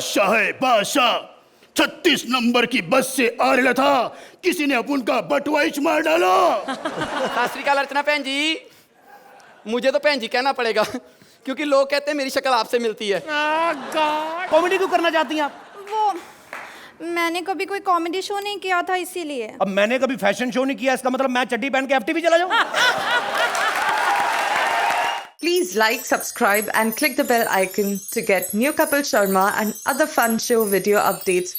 बादशाह है बादशाह। 36 नंबर की बस से आ रहा था, किसी ने अपन का बटवाइच मार डाला। सत श्री अकाल अर्चना बहन जी। मुझे तो बहन जी कहना पड़ेगा क्योंकि लोग कहते हैं मेरी शक्ल आपसे मिलती है। कॉमेडी क्यों करना चाहती हैं आप? वो मैंने कभी कोई कॉमेडी शो नहीं किया था इसीलिए। अब मैंने कभी फैशन शो नहीं किया, इसका मतलब मैं चड्डी पहन के एफटीवी चला जाऊं? Please like, subscribe and click the bell icon to get new Kapil Sharma and other fun show video updates.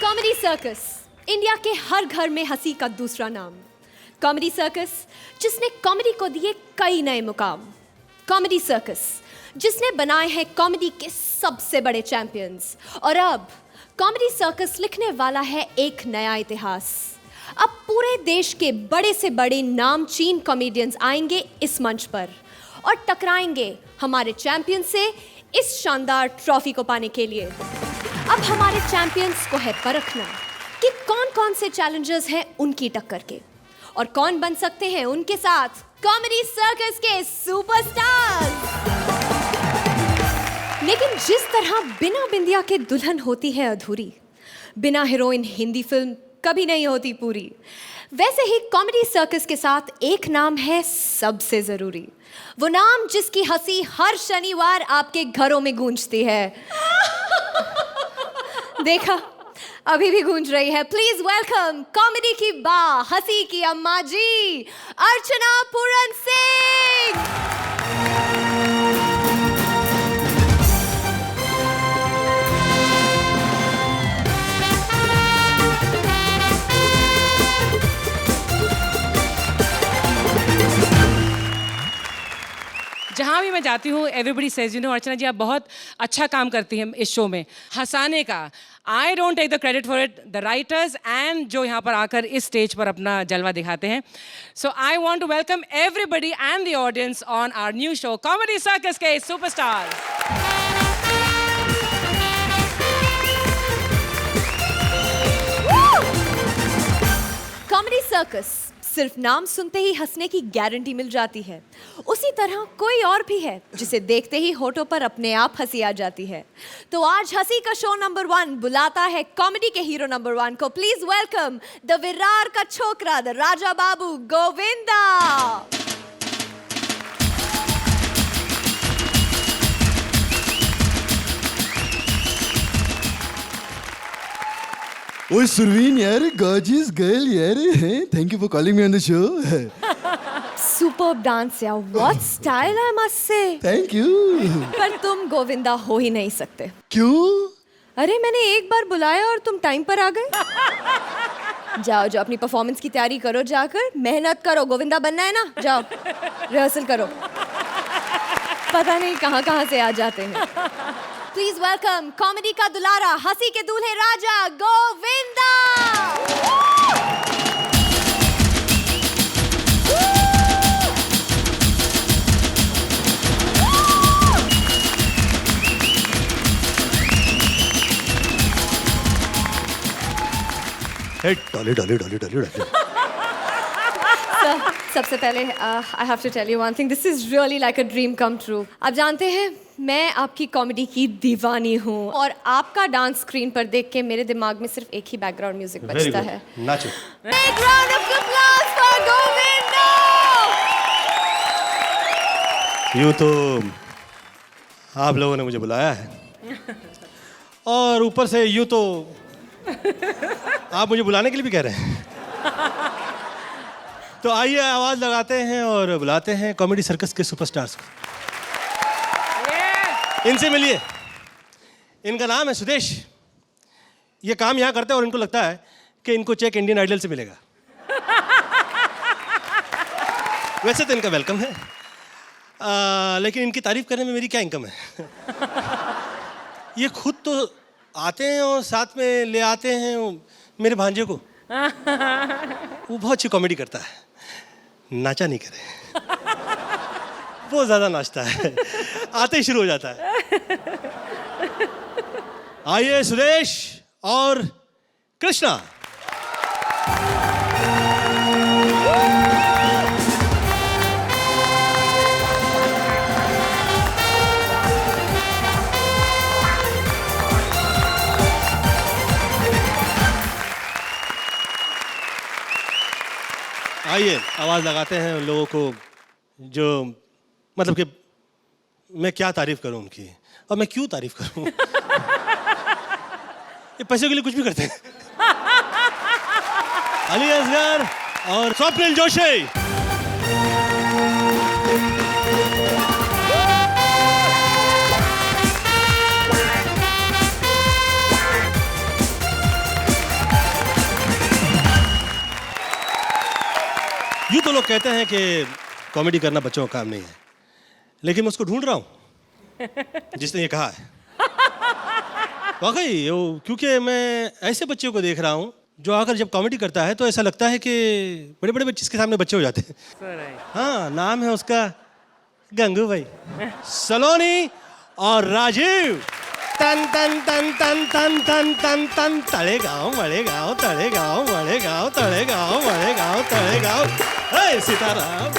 Comedy circus, India के हर घर में हंसी का दूसरा नाम। कॉमेडी सर्कस जिसने कॉमेडी को दिए कई नए मुकाम। कॉमेडी सर्कस जिसने बनाए हैं कॉमेडी के सबसे बड़े चैंपियंस। और अब कॉमेडी सर्कस लिखने वाला है एक नया इतिहास। अब पूरे देश के बड़े से बड़े नामचीन कॉमेडियंस आएंगे इस मंच पर और टकराएंगे हमारे चैंपियन से इस शानदार ट्रॉफी को पाने के लिए। अब हमारे चैंपियंस को है परखना कि कौन कौन से चैलेंजर्स हैं उनकी टक्कर के और कौन बन सकते हैं उनके साथ कॉमेडी सर्कस के सुपरस्टार्स। लेकिन जिस तरह बिना बिंदिया के दुल्हन होती है अधूरी, बिना हीरोइन हिंदी फिल्म कभी नहीं होती पूरी, वैसे ही कॉमेडी सर्कस के साथ एक नाम है सबसे जरूरी। वो नाम जिसकी हंसी हर शनिवार आपके घरों में गूंजती है। देखा, अभी भी गूंज रही है। प्लीज वेलकम कॉमेडी की बा, हंसी की अम्मा जी, अर्चना पूरन सिंह। जहाँ भी मैं जाती हूँ एवरीबडी सेज यू नो अर्चना जी आप बहुत अच्छा काम करती हैं इस शो में हंसाने का। I don't take the credit for it, the writers and जो यहाँ पर आकर इस स्टेज पर अपना जलवा दिखाते हैं। So I want to welcome everybody and the audience on our new show comedy circus के सुपरस्टार्स। कॉमेडी सर्कस सिर्फ नाम सुनते ही हंसने की गारंटी मिल जाती है। उसी तरह कोई और भी है जिसे देखते ही होठों पर अपने आप हंसी आ जाती है। तो आज हंसी का शो नंबर 1 बुलाता है कॉमेडी के हीरो नंबर 1 को। प्लीज वेलकम द विरार का छोकरा, द राजा बाबू गोविंदा। ओए सुरवीन यार, गॉर्जियस गर्ल यार, thank you for calling me on the show. Superb dance यार, व्हाट स्टाइल है मस्त से। Thank you. पर तुम गोविंदा हो ही नहीं सकते। क्यों? अरे मैंने एक बार बुलाया और तुम टाइम पर आ गए। जाओ जाओ अपनी परफॉर्मेंस की तैयारी करो, जाकर मेहनत करो। गोविंदा बनना है ना, जाओ रिहर्सल करो। पता नहीं कहाँ कहाँ से आ जाते हैं। प्लीज वेलकम कॉमेडी का दुलारा, हंसी के दूल्हे राजा गोविंदा। डाले डाले डाले डाले डाले। सबसे पहले I have to tell you one thing, this is really like a dream come true. आप जानते हैं मैं आपकी कॉमेडी की दीवानी हूँ और आपका डांस स्क्रीन पर देख के मेरे दिमाग में सिर्फ एक ही बैकग्राउंड म्यूजिक बजता है। नाचो। Big round of applause for Govinda. यूँ तो आप लोगों ने मुझे बुलाया है और ऊपर से यूँ तो आप मुझे बुलाने के लिए भी कह रहे हैं। तो आइए आवाज लगाते हैं और बुलाते हैं कॉमेडी सर्कस के सुपरस्टार्स को। इनसे मिलिए। इनका नाम है सुदेश। ये काम यहाँ करते हैं और इनको लगता है कि इनको चेक इंडियन आइडल से मिलेगा। वैसे तो इनका वेलकम है, लेकिन इनकी तारीफ करने में मेरी क्या इनकम है। ये खुद तो आते हैं और साथ में ले आते हैं मेरे भांजे को। वो बहुत अच्छी कॉमेडी करता है, नाचा नहीं करे। बहुत ज़्यादा नाचता है, आते ही शुरू हो जाता है। आइए सुदेश और कृष्णा। आइए आवाज लगाते हैं उन लोगों को जो मतलब कि मैं क्या तारीफ करूं उनकी और मैं क्यों तारीफ करूं। ये पैसे के लिए कुछ भी करते हैं। अली असगर और स्वप्निल जोशी। यूं तो लोग कहते हैं कि कॉमेडी करना बच्चों का काम नहीं है, लेकिन मैं उसको ढूंढ रहा हूं जिसने ये कहा है। वाकई क्योंकि मैं ऐसे बच्चों को देख रहा हूं जो आकर जब कॉमेडी करता है तो ऐसा लगता है कि बड़े बड़े बच्चे इसके सामने बच्चे हो जाते हैं। हाँ, नाम है उसका गंगू भाई, सलोनी और राजीव। तन तन तन तन तन तन तन तन तड़ेगांव मड़ेगांव तड़ेगांव मड़ेगांव तड़ेगांव मड़ेगांव तड़ेगांव। हे सीताराम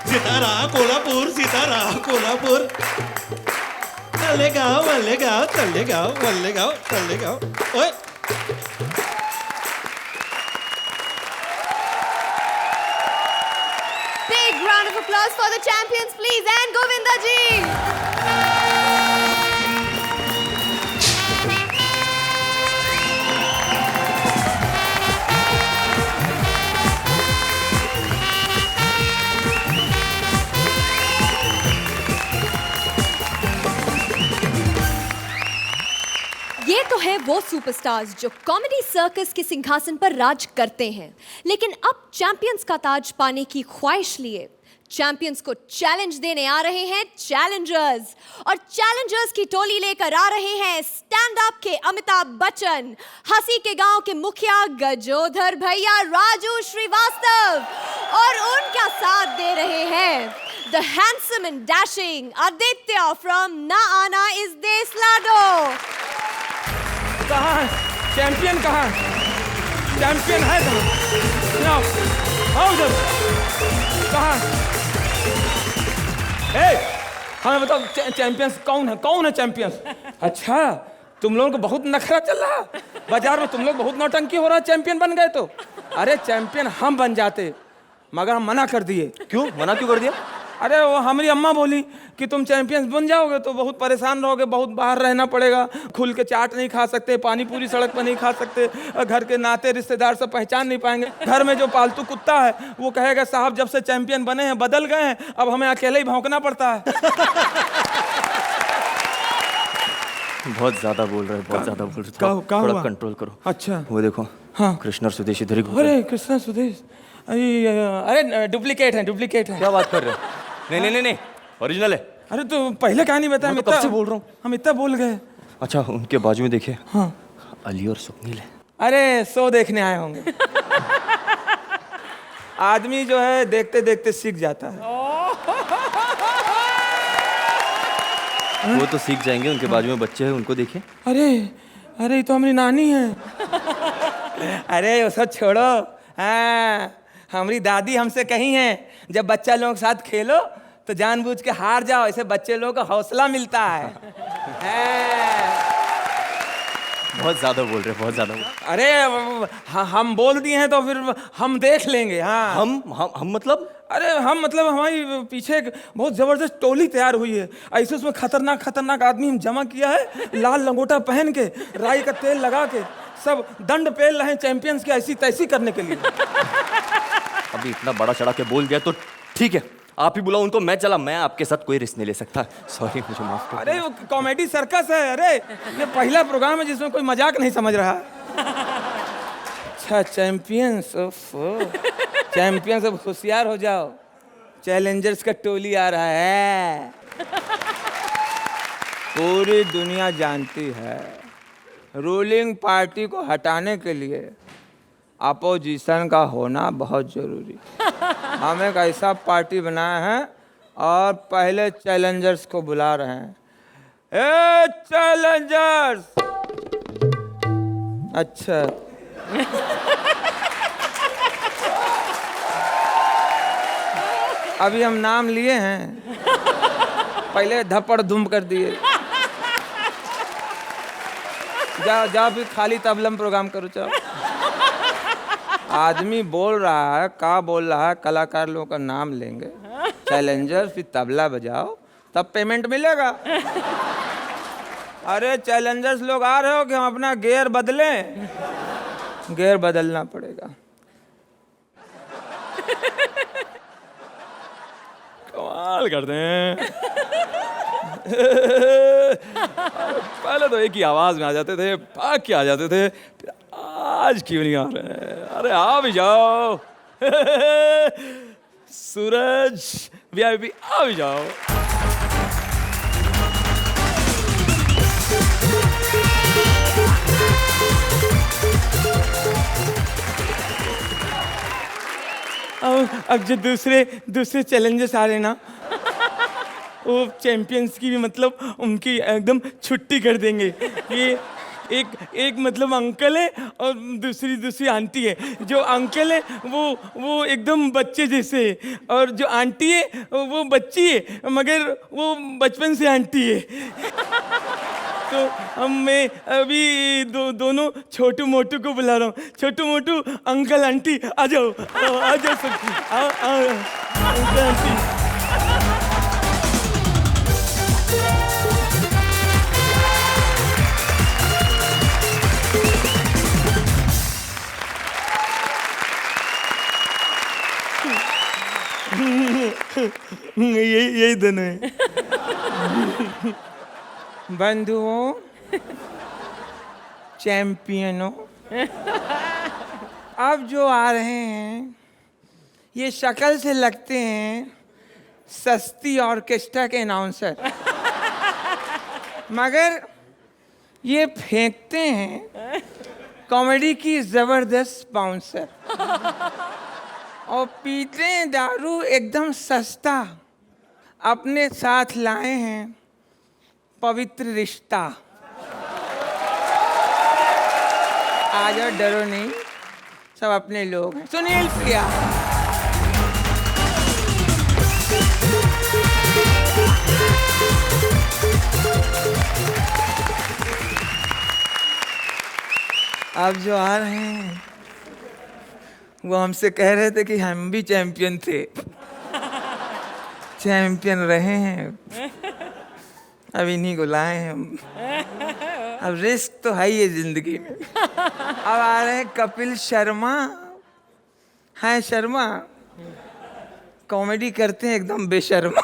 सीताराम कोल्हापुर, सीताराम कोल्हापुर, तलेगांव मल्लेगांव तलेगांव मल्लेगांव तलेगांव। ओए Big round of applause for the champions, please, and Govinda ji. ये तो है वो सुपरस्टार्स जो कॉमेडी सर्कस के सिंहासन पर राज करते हैं, लेकिन अब चैंपियंस का ताज पाने की ख्वाहिश लिए चैंपियंस को चैलेंज देने आ रहे हैं चैलेंजर्स। और चैलेंजर्स की टोली लेकर आ रहे हैं स्टैंड अप के अमिताभ बच्चन, हंसी के गांव के मुखिया गजोधर भैया राजू श्रीवास्तव, और उनका साथ दे रहे हैं the handsome and dashing Aditya from ना आना इस देश लाडो। कहाँ चैंपियन, कहाँ चैंपियन है? आओ जब, कहाँ? हमें बताओ चैंपियंस कौन है? कौन है चैंपियंस? अच्छा, तुम लोगों को बहुत नखरा चल रहा, बाजार में तुम लोग बहुत नौटंकी हो रहा। चैंपियन बन गए तो अरे चैंपियन हम बन जाते, मगर हम मना कर दिए। क्यों मना क्यों कर दिया? अरे वो हमारी अम्मा बोली कि तुम चैंपियंस बन जाओगे तो बहुत परेशान रहोगे, बहुत बाहर रहना पड़ेगा, खुल के चाट नहीं खा सकते, पानी पूरी सड़क पर नहीं खा सकते, घर के नाते रिश्तेदार सब पहचान नहीं पाएंगे, घर में जो पालतू कुत्ता है वो कहेगा साहब जब से चैंपियन बने हैं बदल गए हैं, अब हमें अकेले ही भौंकना पड़ता है। बहुत ज्यादा बोल रहे, बहुत ज्यादा बोल रहे, थोड़ा कंट्रोल करो। अच्छा वो देखो, हाँ कृष्णा और सुदेश इधर ही। अरे कृष्णा सुदेश, अरे डुप्लीकेट है, डुप्लीकेट है। क्या बात कर रहे हो? नहीं नहीं नहीं, ओरिजिनल है। अरे तो पहले कहानी बता। मैं तो कब से बोल रहा हूँ, हम इतना बोल गए। अच्छा, उनके बाजू में देखिए, हाँ अली और स्वप्निल है। अरे शो देखने आए होंगे। आदमी जो है देखते देखते सीख जाता है। वो तो सीख जाएंगे, उनके बाजू में बच्चे हैं, उनको देखिए। अरे अरे ये तो हमारी नानी है। अरे वो सब छोड़ो, हाँ हमारी दादी हमसे कही है जब बच्चा लोगों के साथ खेलो तो जानबूझ के हार जाओ, ऐसे बच्चे लोगों को हौसला मिलता है। बहुत ज्यादा बोल रहे, बहुत ज्यादा। अरे हम बोल दिए हैं तो फिर हम देख लेंगे। हाँ हम मतलब? अरे हम मतलब हमारी पीछे एक बहुत जबरदस्त टोली तैयार हुई है, ऐसे उसमें खतरनाक खतरनाक आदमी हम जमा किया है, लाल लंगोटा पहन के, राई का तेल लगा के, सब दंड पेल रहे हैं चैंपियंस की ऐसी तैसी करने के लिए। अभी इतना बड़ा चढ़ा के बोल दिया तो ठीक है, आप ही बुलाओ उनको, मैं चला, मैं आपके साथ कोई रिस्क नहीं ले सकता। सॉरी, मुझे माफ कर। अरे वो कॉमेडी सर्कस है, अरे ये पहला प्रोग्राम है जिसमें कोई मजाक नहीं समझ रहा। अच्छा चैंपियंस, चैंपियंस अब होशियार हो जाओ, चैलेंजर्स का टोली आ रहा है। पूरी दुनिया जानती है रूलिंग पार्टी को हटाने के लिए अपोजिशन का होना बहुत जरूरी। हम एक ऐसा पार्टी बनाया है और पहले चैलेंजर्स को बुला रहे हैं। ए चैलेंजर्स, अच्छा। अभी हम नाम लिए हैं, पहले धपड़ धुम कर दिए। जा फिर खाली तबलम प्रोग्राम करो चाहो। आदमी बोल रहा है, का बोल रहा है, कलाकार लोगों का नाम लेंगे, चैलेंजर, फिर तबला बजाओ, तब पेमेंट मिलेगा। अरे चैलेंजर्स लोग आ रहे हो कि हम अपना गियर बदलें? गियर बदलना पड़ेगा। कमाल करते हैं। पहले तो एक ही आवाज में आ जाते थे, भाग के आ जाते थे, फिर आज क्यों नहीं आ रहे हैं? अरे आ भी जाओ। सूरज वीआईपी आ भी जाओ। अब जो दूसरे चैलेंजर्स आ रहे हैं ना, वो चैंपियंस की भी मतलब उनकी एकदम छुट्टी कर देंगे। ये एक मतलब अंकल है और दूसरी आंटी है। जो अंकल है वो एकदम बच्चे जैसे है, और जो आंटी है वो बच्ची है मगर वो बचपन से आंटी है। तो मैं अभी दोनों छोटू मोटू को बुला रहा हूँ। छोटू मोटू, अंकल आंटी आ जाओ, आ जाओ सब, अंकल आंटी। यही दोनों है। बंधुओं, चैंपियनों, अब जो आ रहे हैं ये शक्ल से लगते हैं सस्ती ऑर्केस्ट्रा के अनाउंसर, मगर ये फेंकते हैं कॉमेडी की जबरदस्त बाउंसर, और पीते हैं दारू एकदम सस्ता। अपने साथ लाए हैं पवित्र रिश्ता। आ जाओ, डरो नहीं, सब अपने लोग हैं। सुनील प्रिया। अब जो आ रहे हैं वो हमसे कह रहे थे कि हम भी चैंपियन थे, चैंपियन रहे हैं, अब इन्हीं को लाए हैं हम। अब रिस्क तो है ही है जिंदगी में। अब आ रहे हैं कपिल शर्मा। हैं शर्मा, कॉमेडी करते हैं एकदम बेशर्मा।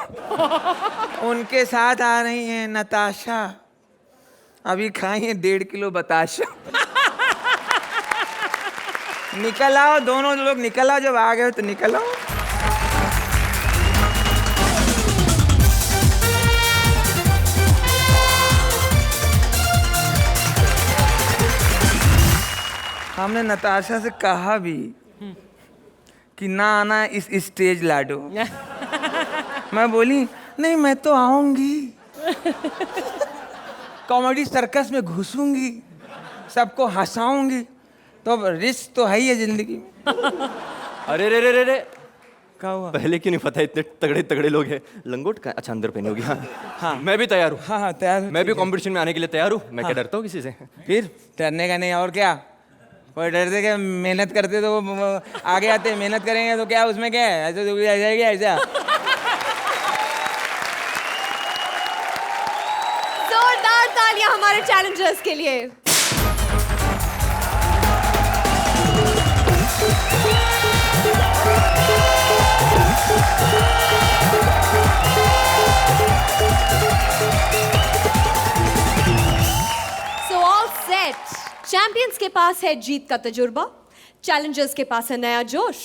उनके साथ आ रही हैं नताशा। अभी खाई हैं 1.5 किलो बताशा। निकल आओ, दोनों लोग निकल आओ, जब आ गए हो तो निकल आओ। हमने नताशा से कहा भी कि ना आना इस स्टेज लाडो। मैं बोली नहीं, मैं तो आऊंगी, कॉमेडी सर्कस में घुसूंगी, सबको हंसाऊंगी, तो अब रिस्क तो है ही है जिंदगी में। अरे रे रे रे रे, क्या हुआ? पहले क्यों नहीं पता इतने तगड़े तगड़े लोग हैं। लंगोट का अच्छा अंदर पहने होगी। हाँ हाँ, मैं भी तैयार हूँ। हाँ हाँ तैयार। मैं भी कंपटीशन में आने के लिए तैयार हूँ। मैं क्या डरता हूँ किसी से? फिर डरने का नहीं, और क्या, कोई डरते क्या? मेहनत करते तो वो आगे आते, मेहनत करेंगे तो क्या, उसमें क्या है, ऐसा तो आ जाएगा ऐसा। जोरदार तालियां हमारे चैलेंजर्स के लिए। चैंपियंस के पास है जीत का तजुर्बा, चैलेंजर्स के पास है नया जोश,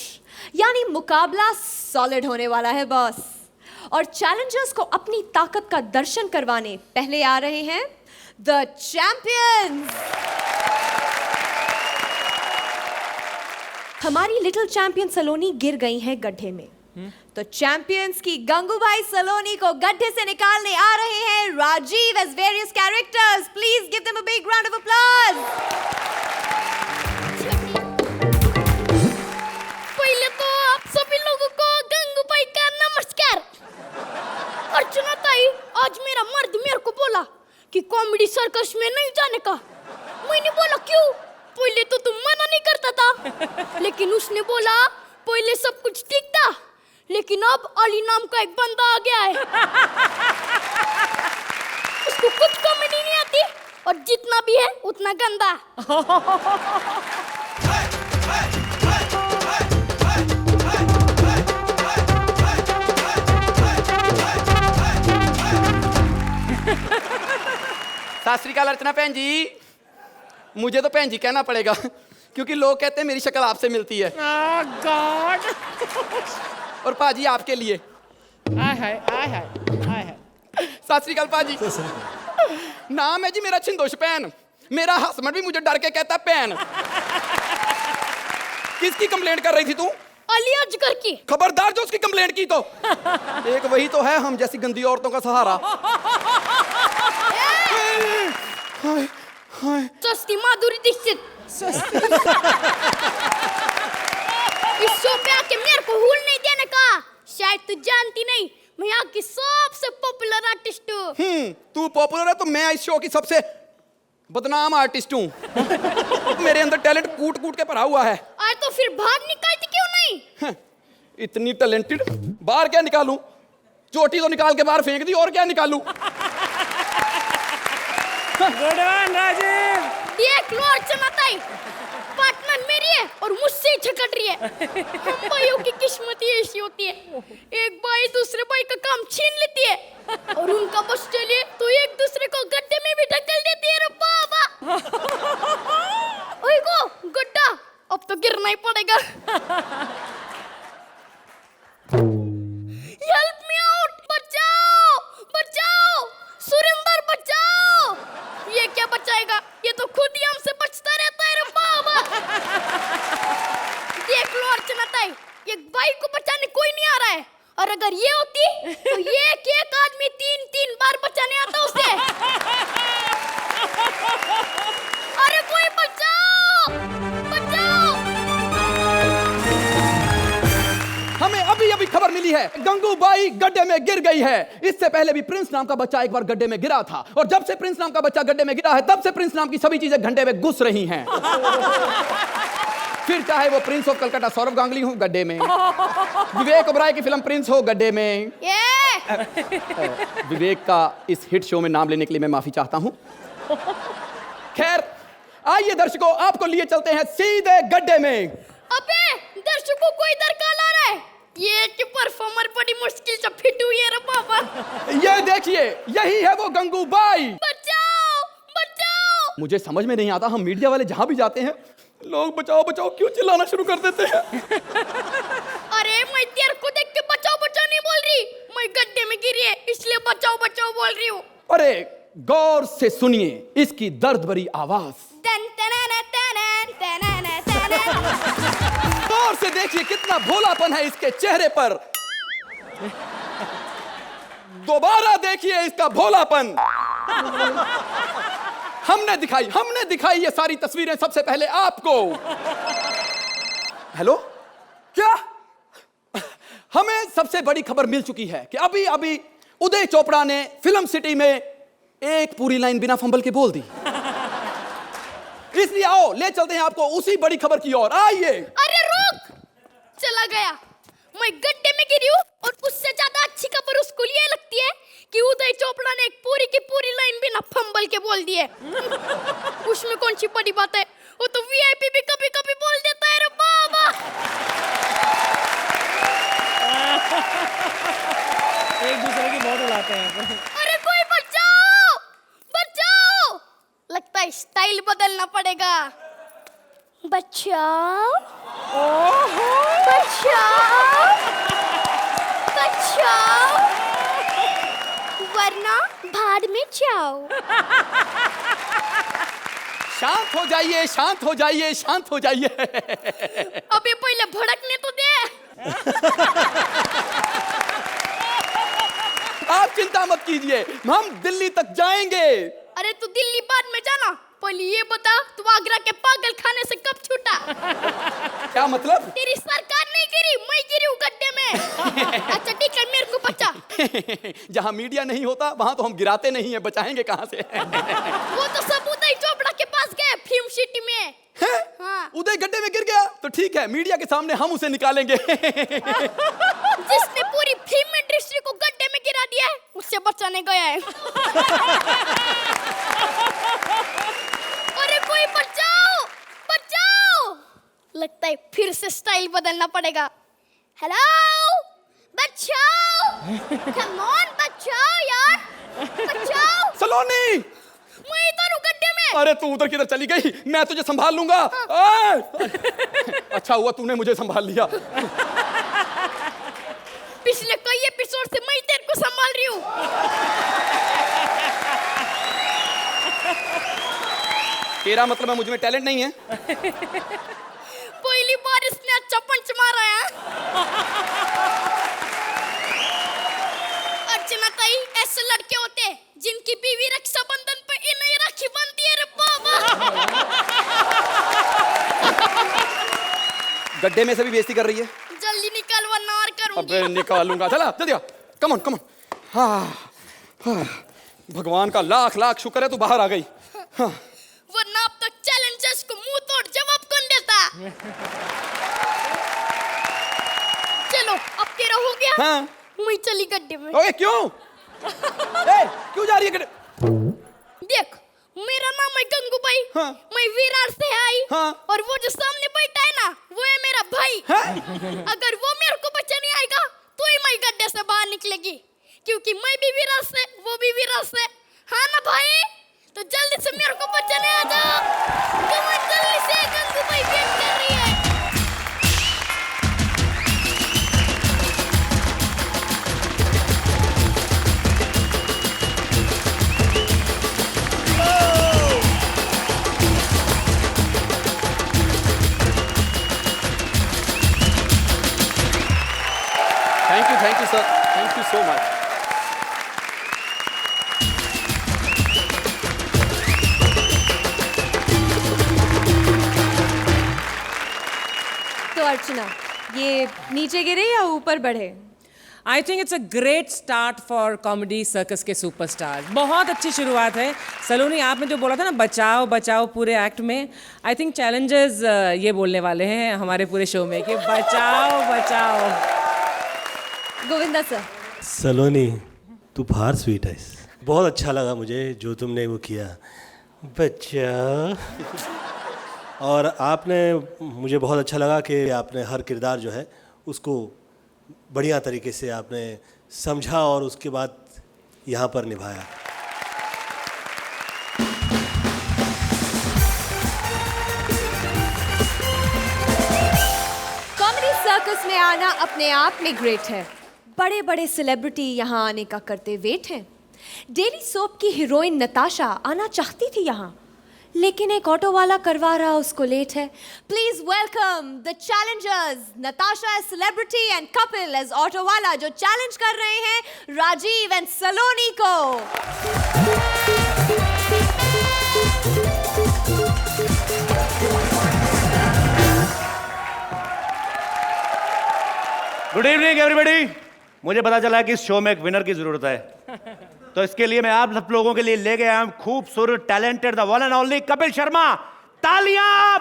यानी मुकाबला सॉलिड होने वाला है बॉस। और चैलेंजर्स को अपनी ताकत का दर्शन करवाने पहले आ रहे हैं द चैंपियंस। हमारी लिटिल चैंपियन सलोनी गिर गई हैं गड्ढे में, तो चैंपियंस की गंगूबाई सलोनी को गड्ढे से निकालने आ रहे हैं Rajiv as various characters. Please give them a big round of applause. Comedy circus में नहीं जाने का। मैंने बोला क्यों? पहले तो तुम मना नहीं करता था, लेकिन उसने बोला पहले सब कुछ ठीक था, लेकिन अब अली नाम का एक बंदा आ गया है, उसको कुछ कॉमेडी नहीं आती और जितना भी है उतना गंदा। सत श्री अकाल अर्चना बहन जी। मुझे तो बहन जी कहना पड़ेगा क्योंकि लोग कहते हैं मेरी शक्ल आपसे मिलती है। गॉड। और पाजी आपके लिए सत श्री अकाल पाजी। नाम है जी मेरा छिंदोश पैन। मेरा हस्बैंड भी मुझे डर के कहता पैन। किसकी कंप्लेंट कर रही थी तू? अली अजगर की। खबरदार जो उसकी कंप्लेंट की तो। एक वही तो है हम जैसी गंदी औरतों का सहारा। सस्ती माधुरी दीक्षित। इस शो पे आके मेरे को हुल नहीं देने का। शायद तू जानती नहीं, मैं यहाँ की सबसे पॉपुलर आर्टिस्ट हूँ। तू पॉपुलर है तो मैं इस शो की सबसे बदनाम आर्टिस्ट हूँ। मेरे अंदर टैलेंट कूट कूट के भरा हुआ है। अरे तो फिर बाहर निकालती क्यों नहीं? इतनी टैलेंटेड, बाहर क्या निकालूं? चोटी तो निकाल के बाहर फेंक दी, और क्या निकालूं? Good one Rajiv. देख लो अर्चना ताई, पार्टनर मेरी है और मुझसे ही झगड़ रही है। हम भाइयों की किस्मत ही ऐसी होती है, एक भाई दूसरे भाई का काम छीन लेती है और उनका बस चले तो एक दूसरे को गड्ढे में भी ढकेल देती है। रे बाबा, ओए गो गड्ढा, अब तो गिरना ही पड़ेगा। हेल्प मी आउट, बचाओ बचाओ, सुरेंद्र बचाओ। ये क्या बचाएगा, ये तो खुद ही हमसे बचता रहता है। रे बाबा, देख लो अर्चना ताई, एक भाई को बचाने कोई नहीं आ रहा है, और अगर ये होती तो ये एक आदमी 3-3 बार बचाने आता उसे। अरे कोई बचाओ बचाओ। हमें अभी अभी खबर मिली है गंगूबाई गड्ढे में गिर गई है। इससे पहले भी प्रिंस नाम का बच्चा एक बार गड्ढे में गिरा था, और जब से प्रिंस नाम का बच्चा गड्ढे में गिरा है तब से प्रिंस नाम की सभी चीजें घंटे में घुस रही हैं। फिर चाहे वो प्रिंस ऑफ कलकत्ता सौरभ गांगुली हो गड्ढे में, विवेक ओबराय की फिल्म प्रिंस हो गड्ढे में। विवेक का इस हिट शो में नाम लेने के लिए मैं माफी चाहता हूं। खैर आइए दर्शकों, आपको लिए चलते हैं सीधे गड्ढे में। अबे दर्शकों को इधर कहाँ ला रहा है? ये कि परफॉर्मर बड़ी मुश्किल से फिट हुई है। रे बाबा, ये देखिए, यही है वो गंगूबाई। बचाओ बचाओ। मुझे समझ में नहीं आता, हम मीडिया वाले जहां भी जाते हैं लोग बचाओ बचाओ क्यों चिल्लाना शुरू कर देते हैं। अरे मैं तेरे को देख के बचाओ बचाओ नहीं बोल रही, मैं गड्ढे में गिरी है इसलिए बचाओ बचाओ बोल रही हूँ। अरे गौर से सुनिए इसकी दर्द भरी आवाज। गौर से देखिए कितना भोलापन है इसके चेहरे पर। दोबारा देखिए इसका भोलापन। हमने दिखाई ये सारी तस्वीरें सबसे पहले आपको। हेलो, क्या? हमें सबसे बड़ी खबर मिल चुकी है कि अभी अभी उदय चोपड़ा ने फिल्म सिटी में एक पूरी लाइन बिना फंबल के बोल दी। इसलिए आओ ले चलते हैं आपको उसी बड़ी खबर की ओर। आइए। अरे रुक, चला गया। मैं गड्ढे में गिरी हूँ और उससे ज्यादा अच्छी खबर उसको ये लगती है कि उदय चोपड़ा ने एक पूरी की पूरी लाइन बिना फंबल के बोल दी है। उसमें कौन सी बड़ी बात है, वो तो वीआईपी भी कभी कभी बोल देता है। रे बाबा, एक दूसरे की बहुत उड़ाते हैं। अरे कोई बचाओ बचाओ, लगता है स्टाइल बदलना पड़ेगा। बचाओ बचाओ बचाओ, वरना भाड़ में जाओ। शांत हो जाइए, शांत हो जाइए, शांत हो जाइए। अबे पहले भड़कने तो दे। आप चिंता मत कीजिए, हम दिल्ली तक जाएंगे। अरे तू दिल्ली बाद में जाना, पहले ये बता तू आगरा के पागल खाने से कब छूटा? क्या मतलब? तेरी सरकार नहीं गिरी, मैं गिरी हूँ गड्ढे में। अच्छा ठीक है, मेरे को बचा। जहां मीडिया नहीं होता वहां तो हम गिराते नहीं है, बचाएंगे कहां से? वो तो सब उदय चोपड़ा के पास गए फिल्म सिटी में। है? हाँ। उदय गड्ढे में गिर गया तो ठीक है, मीडिया के सामने हम उसे निकालेंगे। जिसने पूरी फिल्म इंडस्ट्री को गड्ढे में गिरा दिया है उससे बचाने गया है। अरे कोई बचाओ बचाओ, लगता है फिर से स्टाइल बदलना पड़ेगा। हेलो बचाओ, कम ऑन बचाओ यार, बचाओ। सलोनी, मैं इधर हूँ गड्ढे में। अरे तू उधर किधर चली गई? मैं तुझे संभाल लूंगा। अच्छा हुआ तूने मुझे संभाल लिया। पिछले कई एपिसोड से मैं तेरे को संभाल रही हूँ। तेरा मतलब है मुझ में टैलेंट नहीं है? पहली बार इसने अच्छा पंच मारा है। अर्चना ताई, ऐसे लड़के होते हैं जिनकी बीवी रक्षाबंधन पे इन्हें राखी बांधती है रे बाबा। गड्ढे में से भी बेइज्जती कर रही है। जल्दी निकाल वरना और करूंगी। अबे निकालूंगा, चला जल्दी आ, कम ऑन कम ऑन। हाँ, भगवान का लाख लाख शुक्र है तू बाहर आ गई। हाँ। वरना अब तक चैलेंजर्स को मुंह तोड़ जवाब कौन देता? चलो अब तेरा हो गया। हाँ। मैं चली गड्ढे में। ओए क्यों? क्यों जा रही है गड्ढे? देख, मेरा नाम है गंगूबाई। हाँ। मैं विरार से आई। हाँ। और वो जो सामने बैठा है ना, वो है मेरा भाई। अगर वो मेरे को बचाने आएगा तो ही मैं गड्ढे से बाहर निकलेगी, क्योंकि मैं भी विरार से, वो भी विरार से। हाँ ना भाई? तो जल्दी से मेरे को बचाने आ जाओ। कम ऑन, जल्दी से, गंगूबाई वेट कर रही है। Thank you sir, thank you so much. तो अर्चना, ये नीचे गिरे या ऊपर बढ़े? I think it's a great start for comedy circus के सुपरस्टार। बहुत अच्छी शुरुआत है। सलोनी, आपने जो बोला था ना बचाओ बचाओ पूरे एक्ट में, आई थिंक चैलेंजर्स ये बोलने वाले हैं हमारे पूरे शो में कि बचाओ बचाओ। गोविंदा सर। सलोनी, तू बाहर स्वीट है। बहुत अच्छा लगा मुझे जो तुमने वो किया, बच्चा। और आपने, मुझे बहुत अच्छा लगा कि आपने हर किरदार जो है उसको बढ़िया तरीके से आपने समझा और उसके बाद यहाँ पर निभाया। कॉमेडी सर्कस में आना अपने आप में ग्रेट है। बड़े बड़े सेलिब्रिटी यहाँ आने का करते वेट हैं। डेली सोप की हीरोइन नताशा आना चाहती थी यहाँ, लेकिन एक ऑटो वाला करवा रहा उसको लेट है। Please welcome the challengers, Natasha as celebrity and Kapil as auto वाला, जो चैलेंज कर रहे हैं राजीव एंड सलोनी को। Good evening everybody. मुझे पता चला है कि इस शो में एक विनर की जरूरत है, तो इसके लिए मैं आप सब लोगों के लिए ले गया हूं खूबसूरत, talented, the one and only Kapil Sharma. तालियां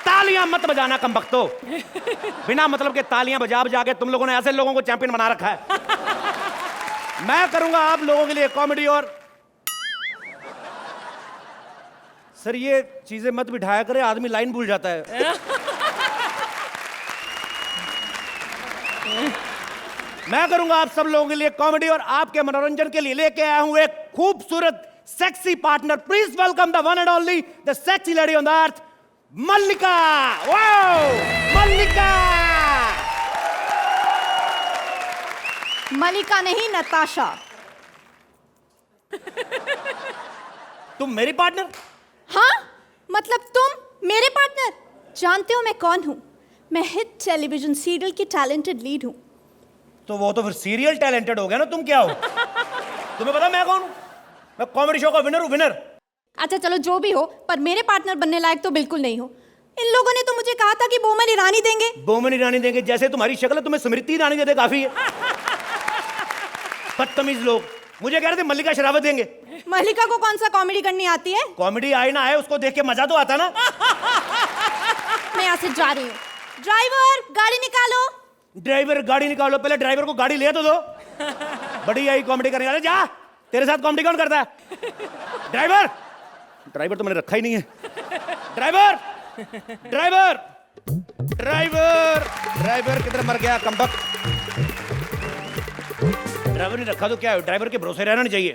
तालियां मत बजाना कमबख्तो। बिना मतलब के तालियां बजा बजा के तुम लोगों ने ऐसे लोगों को चैंपियन बना रखा है। मैं करूंगा आप लोगों के लिए कॉमेडी। और सर ये चीजें मत बिठाया करे, आदमी लाइन भूल जाता है। मैं करूंगा आप सब लोगों के लिए कॉमेडी और आपके मनोरंजन के लिए लेके आया हूं एक खूबसूरत sexy partner. Please welcome the one and only, the sexy lady on the earth, Mallika. Wow Mallika. Mallika नहीं, नताशा। तुम मेरी पार्टनर? हाँ, मतलब तुम मेरे पार्टनर। जानते हो मैं कौन हूँ? मैं हिट टेलीविजन सीरियल की टैलेंटेड लीड हूँ। तो वो तो फिर सीरियल टैलेंटेड हो गया ना, तुम क्या हो? तुम्हें पता मैं कौन हूँ? मैं कॉमेडी शो का विनर हूँ, विनर। अच्छा चलो जो भी हो, पर मेरे पार्टनर बनने लायक तो बिल्कुल नहीं हो। इन लोगों ने तो मुझे कहा था कि बोमन ईरानी देंगे। बोमन ईरानी देंगे? जैसे तुम्हारी शक्ल है तुम्हें स्मृति ईरानी दे दे काफी है। बदतमीज लोग मुझे कह रहे थे मल्लिका शरावत देंगे। मल्लिका को कौन सा कॉमेडी करनी आती है? कॉमेडी आए ना आए उसको देख के मजा तो आता ना। मैं यहाँ से जा रही हूँ। ड्राइवर गाड़ी निकालो। ड्राइवर गाड़ी निकालो, पहले ड्राइवर को गाड़ी ले तो दो। बड़ी आई कॉमेडी करने वाले, जा तेरे साथ कॉमेडी कौन करता है? ड्राइवर ड्राइवर तो मैंने रखा ही नहीं है। ड्राइवर ड्राइवर ड्राइवर ड्राइवर किधर मर गया कमबख्त। ड्राइवर नहीं रखा तो क्या है, ड्राइवर के भरोसे रहना नहीं चाहिए।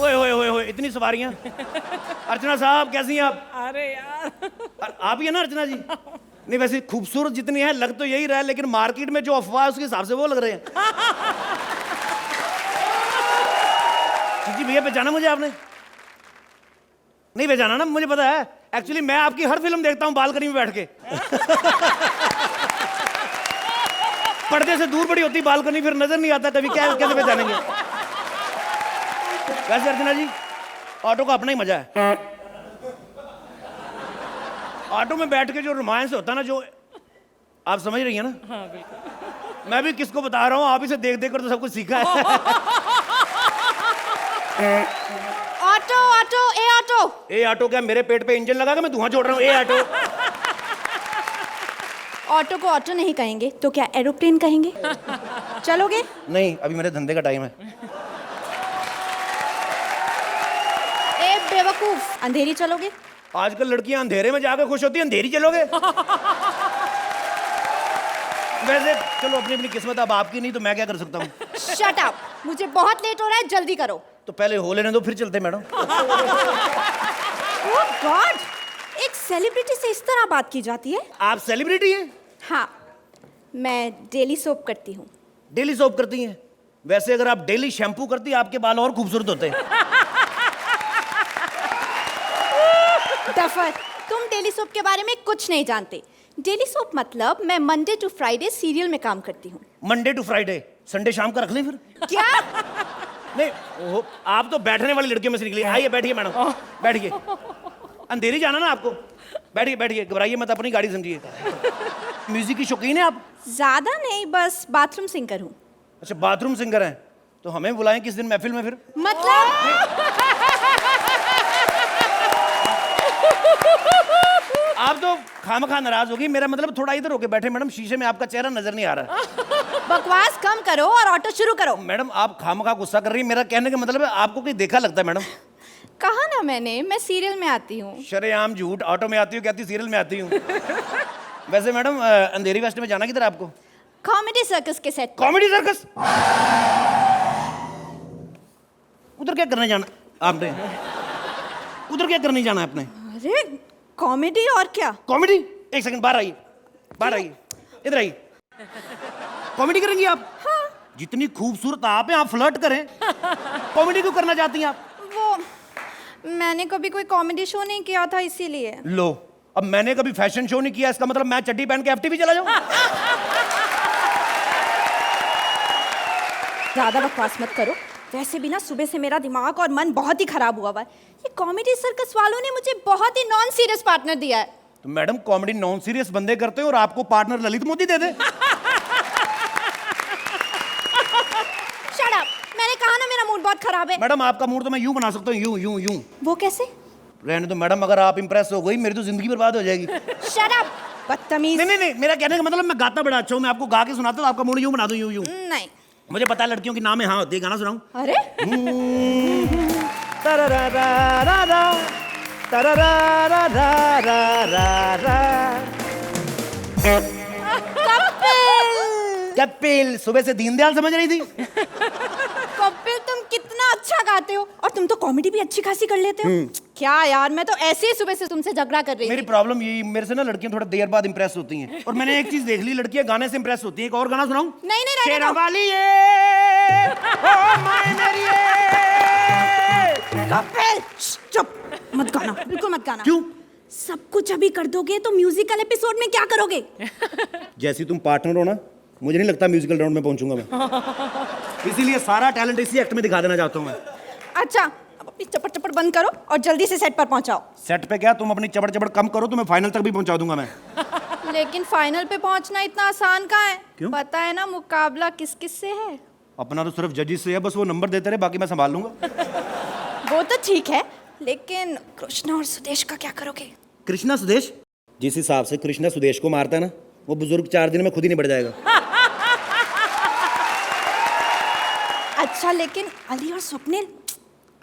ओए ओए ओए ओए इतनी सवारियां। अर्चना साहब कैसी हैं आप? अरे यार आप ही है ना अर्चना जी? नहीं वैसे खूबसूरत जितनी है लग तो यही रहा है, लेकिन मार्केट में जो अफवाह है उसके हिसाब से वो लग रहे हैं। जी भैया पहचाना मुझे आपने? नहीं पहचाना ना, मुझे पता है। एक्चुअली मैं आपकी हर फिल्म देखता हूँ बालकनी में बैठ के। पर्दे से दूर बड़ी होती बालकनी, फिर नजर नहीं आता कभी, क्या कैसे पहचानेंगे? वैसे अर्चना जी ऑटो का अपना ही मजा है। ऑटो में बैठ के जो रोमांस होता है ना, जो आप समझ रही हैं ना? हाँ बिल्कुल। मैं भी किसको बता रहा हूँ, आप इसे देख देख कर तो सब कुछ सीखा है। ऑटो ऑटो ए ऑटो। ए ऑटो क्या मेरे पेट पे इंजन लगा के मैं धुआं छोड़ रहा हूँ? ए ऑटो। ऑटो को ऑटो नहीं कहेंगे तो क्या एरोप्लेन कहेंगे? चलोगे? नहीं अभी मेरे धंधे का टाइम है। ए बेवकूफ, अंधेरी चलोगे? आजकल लड़कियां अंधेरे में जाकर खुश होती हैं, अंधेरी चलोगे? वैसे चलो अपनी अपनी किस्मत, अब आपकी नहीं तो मैं क्या कर सकता हूँ। शट अप, मुझे बहुत लेट हो रहा है, जल्दी करो। तो पहले हो लेने दो फिर चलते मैडम। ओह गॉड, एक सेलिब्रिटी से इस तरह बात की जाती है? आप सेलिब्रिटी हैं? हाँ, मैं डेली सोप करती हूँ। डेली सोप करती हैं? वैसे अगर आप डेली शैम्पू करती आपके बाल और खूबसूरत होते। डफर, तुम डेली सोप के बारे में कुछ नहीं जानते। डेली सोप मतलब मैं मंडे टू फ्राइडे सीरियल में काम करती हूँ। मंडे टू फ्राइडे, संडे शाम का रख लें फिर? क्या? नहीं ओहो, आप तो बैठने वाली लड़कियों में से निकली। आइए बैठिए मैडम, बैठिए। अंधेरी जाना ना आपको? बैठिए बैठिए, घबराइए मत, अपनी गाड़ी समझिए। म्यूजिक की शौकीन है आप? ज्यादा नहीं, बस बाथरूम सिंगर हूँ। अच्छा बाथरूम सिंगर हैं, तो हमें बुलाएं किस दिन महफिल में फिर? मतलब आप तो खामखा नाराज होगी। मेरा मतलब थोड़ा इधर होके बैठे मैडम, शीशे में आपका चेहरा नजर नहीं आ रहा। बकवास कम करो और ऑटो शुरू करो। मैडम आप खामखा गुस्सा कर रही हैं, मेरा कहने का मतलब है आपको कोई देखा लगता है मैडम। कहा ना मैंने, मैं सीरियल में आती हूँ। शरेआम झूठ, ऑटो में आती हूँ कहती सीरियल में आती हूँ। वैसे मैडम अंधेरी वेस्ट में जाना किधर आपको? कॉमेडी सर्कस के सेट। Comedy circus? उधर क्या करने जाना आपने? उधर क्या करने जाना है आपने? अरे कॉमेडी और क्या? कॉमेडी? एक सेकंड बाहर आइए, बाहर आइए, इधर आइए। कॉमेडी करेंगी आप? हाँ। जितनी खूबसूरत आप हैं, आप फ्लर्ट करें। कॉमेडी क्यों करना चाहती हैं आप? वो मैंने कभी कोई कॉमेडी शो नहीं किया था इसीलिए। लो, अब मैंने कभी फैशन शो नहीं किया, इसका मतलब मैं चड्डी पहन के एफटीवी चला जाऊं? ज्यादा बकवास मत करो। वैसे भी ना सुबह से मेरा दिमाग और मन बहुत ही खराब हुआ हुआ है। ये कॉमेडी सर्कस वालों ने मुझे बहुत ही नॉन सीरियस पार्टनर दिया है। तो मैडम कॉमेडी नॉन सीरियस बंदे करते हो और आपको पार्टनर ललित मोदी दे दे। शट अप, मैंने कहा ना मेरा मूड बहुत खराब है। मैडम आपका मूड तो मैं यूं बना सकता हूँ, यूं यूं यूं। वो कैसे? रहने दो मैडम, अगर आप इंप्रेस हो गई मेरी तो जिंदगी बर्बाद हो जाएगी। शट अप, बदतमीज। नहीं नहीं नहीं, मेरा कहने का मतलब मैं गाता बड़ा अच्छा हूँ, मैं आपको गा के सुनाता हूँ, आपका मूड यूं बना दूं, यूं यूं। नहीं, मुझे पता है लड़कियों की नाम है हाँ होती है, गाना सुनाऊं? अरे कपिल, सुबह से दीनदयाल समझ रही थी? कपिल तुम कितना अच्छा गाते हो, और तुम तो कॉमेडी भी अच्छी खासी कर लेते हो। क्या यार, मैं तो ऐसे ही सुबह से तुमसे झगड़ा कर रही थी। मेरी प्रॉब्लम यही, मेरे से ना लड़कियां थोड़ा देर बाद इंप्रेस होती हैं, और मैंने एक चीज देख ली, लड़कियां गाने से इंप्रेस होती हैं। एक और गाना सुनाऊं? नहीं नहीं, रहने दो। शेरावाली ये, ओ माय मेरी ये। कपिल चुप, मत गाना, बिल्कुल मत गाना। क्यों? सब कुछ अभी कर दोगे तो म्यूजिकल एपिसोड में क्या करोगे? जैसी तुम पार्टनर हो ना, मुझे नहीं लगता म्यूजिकल राउंड में पहुंचूंगा मैं। इसीलिए सारा टैलेंट इसी एक्ट में दिखा देना चाहता हूं मैं। अच्छा, अब अपनी चपड़ चपड़ बंद करो और जल्दी से सेट पर पहुंचाओ। सेट पे क्या, तुम अपनी चबड़ चबड़ कम करो तो मैं फाइनल तक भी पहुंचा दूंगा मैं। लेकिन फाइनल पे पहुंचना इतना आसान कहाँ है? क्यों? पता है ना मुकाबला किस किस से है? अपना तो सिर्फ जजेस से है, बस वो नंबर देते रहे, बाकी मैं संभाल लूंगा। वो तो ठीक है, लेकिन कृष्णा और सुदेश का क्या करोगे? कृष्णा सुदेश? जिस हिसाब से कृष्णा सुदेश को मारता है ना, वो बुजुर्ग 4 दिन में खुद ही निबट जाएगा। अच्छा, लेकिन अली और स्वप्निल?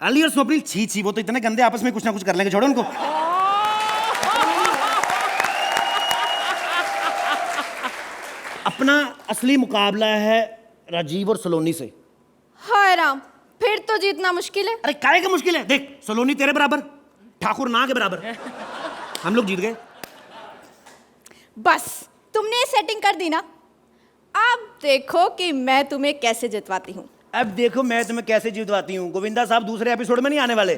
अली और स्वप्निल छी छी, वो तो इतने गंदे, आपस में कुछ ना कुछ कर लेंगे, छोड़ो उनको। अपना असली मुकाबला है राजीव और सलोनी से। हाय राम, फिर तो जीतना मुश्किल है। अरे काहे का मुश्किल है? देख, सलोनी तेरे बराबर, ठाकुर ना के बराबर, हम लोग जीत गए। बस तुमने सेटिंग कर दी ना, अब देखो कि मैं तुम्हें कैसे जितवाती हूँ। अब देखो मैं तुम्हें कैसे जितवाती हूँ। गोविंदा साहब दूसरे एपिसोड में नहीं आने वाले।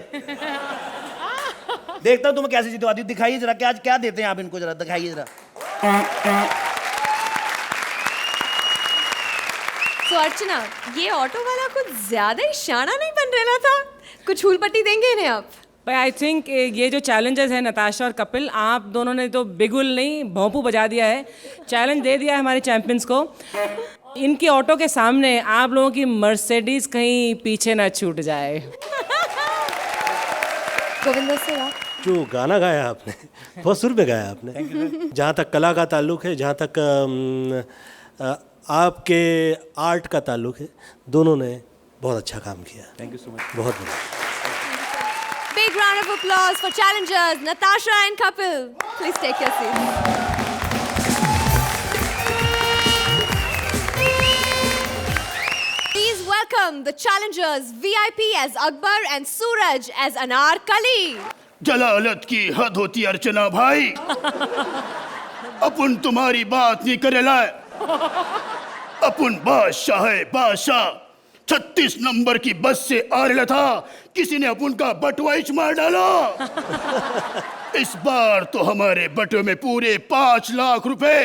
देखता हूँ तुम्हें कैसे जितवाती हूँ। दिखाइए जरा, क्या आज क्या देते हैं आप इनको, जरा दिखाइए जरा। तो अर्चना, ये ऑटो वाला कुछ ज्यादा ही शाना नहीं बन रहा था? कुछ हूल पट्टी देंगे इन्हें आप? भाई आई थिंक ये जो चैलेंजर्स है नताशा और कपिल, आप दोनों ने तो बिगुल नहीं भोंपू बजा दिया है, चैलेंज दे दिया है हमारे चैंपियंस को। इनकी ऑटो के सामने आप लोगों की मर्सिडीज कहीं पीछे ना छूट जाए। गोविंदा से आप? जो गाना गाया आपने बहुत सुर पे गाया आपने। जहाँ तक कला का ताल्लुक है, जहाँ तक आपके आर्ट का ताल्लुक है, दोनों ने बहुत अच्छा काम किया। Thank you so much. बहुत बढ़िया। Big round of applause for challengers Natasha and Kapil. Please take your seats. Please welcome the challengers VIP as Akbar and Suraj as Anarkali. जलालत की हद होती अर्चना भाई। अपन तुम्हारी बात नहीं करे लाए। अपन बादशाह है बादशाह। 36 नंबर की बस से आ रहा था, किसी ने अपन का बटवाइच मार डाला। इस बार तो हमारे बटवे में पूरे 5 लाख रुपए,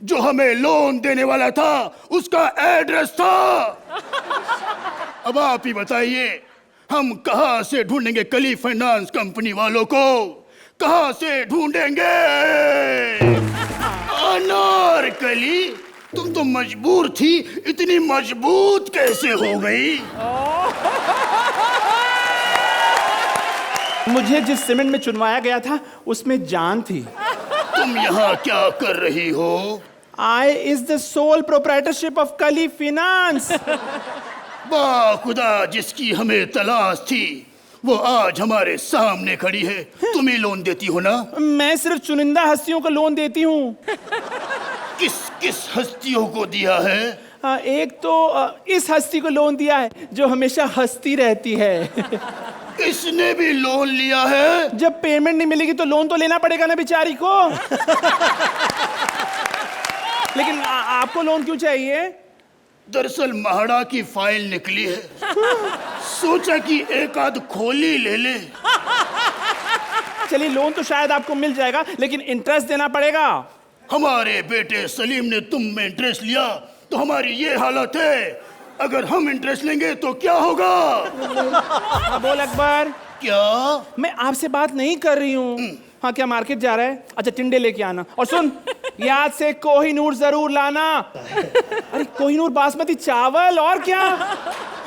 जो हमें लोन देने वाला था उसका एड्रेस था। अब आप ही बताइए, हम कहां से ढूंढेंगे कली फाइनेंस कंपनी वालों को? कहां से ढूंढेंगे? अनारकली, तुम तो मजबूर थी, इतनी मजबूत कैसे हो गई? मुझे जिस सीमेंट में चुनवाया गया था उसमें जान थी। तुम यहाँ क्या कर रही हो? I is the sole proprietorship of Kali Finance. वाह खुदा, जिसकी हमें तलाश थी वो आज हमारे सामने खड़ी है। तुम ही लोन देती हो ना? मैं सिर्फ चुनिंदा हस्तियों को लोन देती हूँ। किस किस हस्तियों को दिया है? एक तो इस हस्ती को लोन दिया है जो हमेशा हंसती रहती है। इसने भी लोन लिया है? जब पेमेंट नहीं मिलेगी तो लोन तो लेना पड़ेगा ना बेचारी को। लेकिन आपको लोन क्यों चाहिए? दरअसल महाड़ा की फाइल निकली है, सोचा कि एक आध खोली ले ले। चलिए लोन तो शायद आपको मिल जाएगा, लेकिन इंटरेस्ट देना पड़ेगा। हमारे बेटे सलीम ने तुम में इंटरेस्ट लिया तो हमारी ये हालत है। अगर हम इंटरेस्ट लेंगे तो क्या होगा? बोल अकबर। क्या? मैं आपसे बात नहीं कर रही हूँ। हाँ, क्या मार्केट जा रहा है? अच्छा, टिंडे लेके आना। और सुन, याद से कोहिनूर जरूर लाना। अरे कोहिनूर बासमती चावल। और क्या?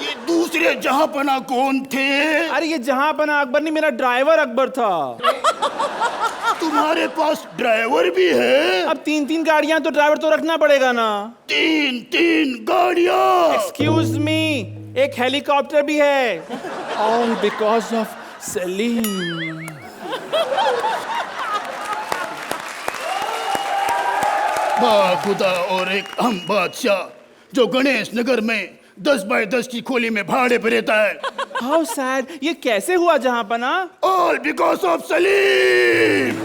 ये दूसरे जहांपना कौन थे? अरे ये जहांपना अकबर नहीं, मेरा ड्राइवर अकबर था। तुम्हारे पास ड्राइवर भी है? अब 3-3 गाड़ियां तो ड्राइवर तो रखना पड़ेगा ना। 3 गाड़ियां? एक्सक्यूज मी, एक हेलीकॉप्टर भी है। All because of Salim. वाह खुदा, और एक हम बादशाह जो गणेश नगर में 10 बाय 10 की खोली में भाड़े पे रहता है। How sad. ये कैसे हुआ जहांपना? All because of Salim.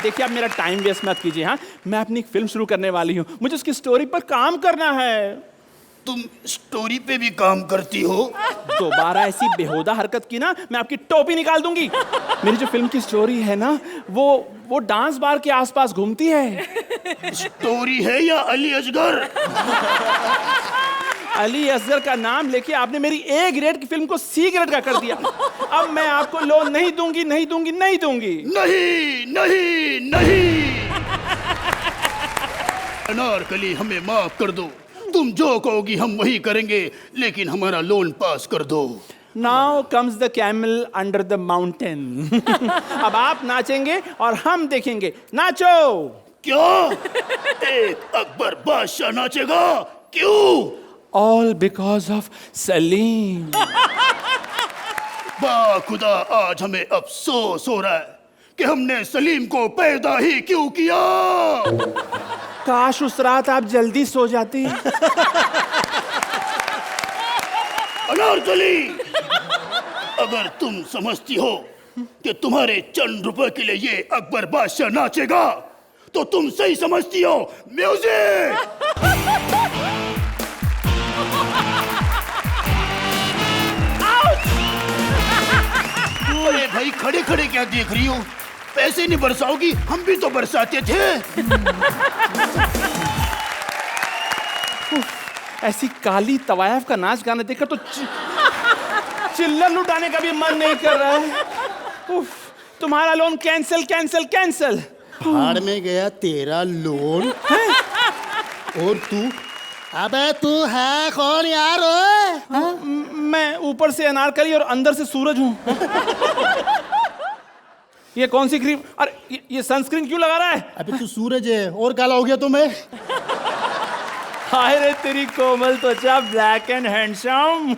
देखिए, आप मेरा टाइम वेस्ट मत कीजिए। हाँ, मैं अपनी एक फिल्म शुरू करने वाली हूँ, मुझे उसकी स्टोरी पर काम करना है। तुम स्टोरी पे भी काम करती हो? दोबारा ऐसी बेहुदा हरकत की ना, मैं आपकी टोपी निकाल दूंगी। मेरी जो फिल्म की स्टोरी है ना, वो डांस बार के आसपास घूमती है। स्टोरी है या अली असगर? अली असगर का नाम लेके आपने मेरी ए ग्रेड की फिल्म को सी ग्रेड का कर दिया। अब मैं आपको लोन नहीं दूंगी, नहीं दूंगी, नहीं दूंगी। नहीं नहीं नहीं। अनारकली, हमें माफ कर दो। तुम जो कहोगी हम वही करेंगे, लेकिन हमारा लोन पास कर दो। Now comes the camel under the mountain. अब आप नाचेंगे और हम देखेंगे। नाचो। क्या? एक अकबर बादशाह नाचेगा? क्यों? All because of Salim. खुदा, आज हमें अफसोस हो रहा है कि हमने सलीम को पैदा ही क्यों किया। काश उस रात आप जल्दी सो जाती। अनारकली, अगर तुम समझती हो कि तुम्हारे चंद रुपए के लिए ये अकबर बादशाह नाचेगा, तो तुम सही समझती हो। म्यूजिक। अरे भाई, खड़े खड़े क्या देख रही हो? पैसे नहीं बरसाओगी? हम भी तो बरसाते थे। ऐसी काली तवायफ का नाच गाना देखकर तो चिल्लर लुटाने का भी मन नहीं कर रहा है। उफ, तुम्हारा लोन कैंसिल कैंसिल कैंसिल। भाड़ में गया तेरा लोन। और तू? अबे तू है कौन यार? मैं ऊपर से अनारकली और अंदर से सूरज हूँ। ये कौन सी क्रीम? अरे ये सनस्क्रीन क्यों लगा रहा है? अबे तू सूरज है और काला हो गया तो मैं। हाय रे तेरी कोमल त्वचा, ब्लैक एंड हैंडसम।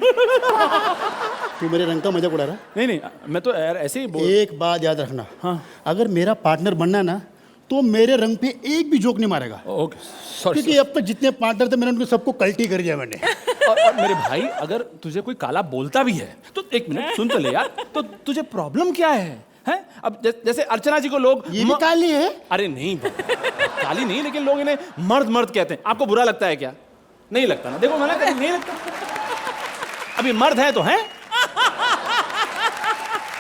तू मेरे रंग का मजाक उड़ा रहा है? नहीं नहीं, मैं तो यार ऐसे ही बोल। एक बात याद रखना, हाँ, अगर मेरा पार्टनर बनना ना, तो मेरे रंग पे एक भी जोक नहीं मारेगा। Okay, sorry. क्योंकि अब तक जितने पार्टनर थे मैंने उनको सबको कल्टी कर दिया मैंने। और मेरे भाई, अगर तुझे कोई काला बोलता भी है तो एक मिनट सुन तो ले यार। तो तुझे प्रॉब्लम क्या है? हैं? अब जैसे अर्चना जी को लोग ये भी काली है? अरे नहीं काली नहीं, लेकिन लोग इन्हें मर्द मर्द कहते हैं। आपको बुरा लगता है क्या? नहीं लगता ना? देखो, मना कर, नहीं लगता। अभी मर्द है तो हैं।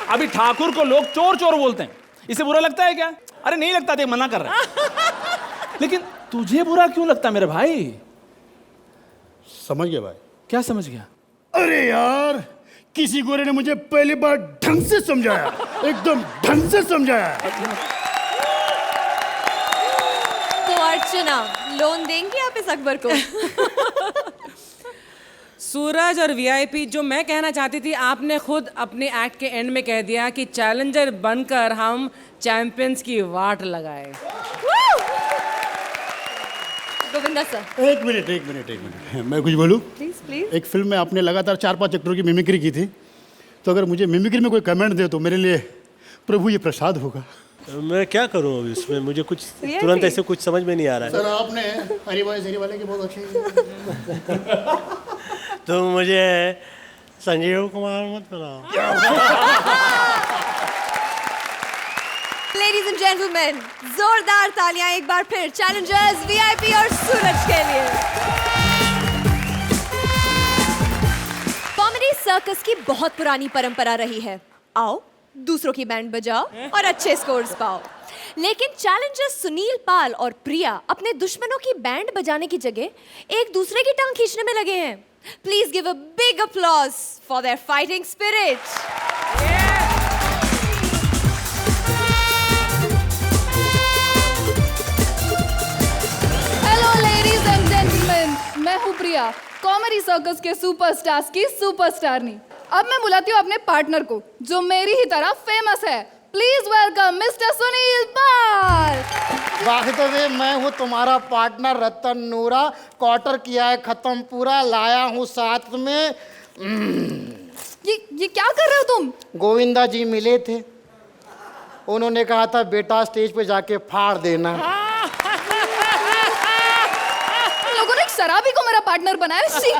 अभी ठाकुर को लोग चोर चोर बोलते हैं, इसे बुरा लगता है क्या? अरे नहीं लगता, देख मना कर रहा है। लेकिन तुझे बुरा क्यों लगता मेरे भाई? समझ गया भाई। क्या समझ गया? अरे यार, किसी गोरे ने मुझे पहली बार ढंग से समझाया, एकदम ढंग से समझाया। तो अर्चना, लोन देंगी आप इस अकबर को? सूरज और वीआईपी, जो मैं कहना चाहती थी आपने खुद अपने एक्ट के एंड में कह दिया कि चैलेंजर बनकर हम चैंपियंस की वाट लगाए। गोविंदा सर। एक मिनट, मैं कुछ बोलूं? Please please. एक फिल्म में आपने लगातार 4-5 एक्टरों की मिमिक्री की थी, तो अगर मुझे मिमिक्री में कोई कमेंट दे तो मेरे लिए प्रभु ये प्रसाद होगा। मैं क्या करूं अभी इसमें? मुझे कुछ तुरंत ऐसे कुछ समझ में नहीं आ रहा है। सर, आपने हरी वाले की बहुत अच्छी। तो मुझे संजीव कुमार मत बनाओ। लेडीज एंड जेंटलमैन, जोरदार तालियां एक बार फिर चैलेंजर्स वीआईपी और सूरज के लिए। कॉमेडी सर्कस की बहुत पुरानी परंपरा रही है। आओ, दूसरों की बैंड बजाओ और अच्छे स्कोर्स पाओ। लेकिन चैलेंजर्स सुनील पाल और प्रिया अपने दुश्मनों की बैंड बजाने की जगह एक दूसरे की टांग खींचने में लगे हैं। Please give a big applause for their fighting spirit. Hello ladies and gentleman, मैं हूँ प्रिया, कॉमेडी सर्कस के सुपरस्टार्स की सुपरस्टारनी। अब मैं बुलाती हूँ अपने पार्टनर को, जो मेरी ही तरह फेमस है। प्लीज वेलकम मिस्टर सुनील पाल। वाहिद, मैं हूँ तुम्हारा पार्टनर रतन नूरा। क्वार्टर किया है खत्म पूरा, लाया हूँ साथ में। ये क्या कर रहे हो तुम? गोविंदा जी मिले थे, उन्होंने कहा था बेटा स्टेज पे जाके फाड़ देना। लोगों ने एक शराबी को मेरा पार्टनर बनाया। शी।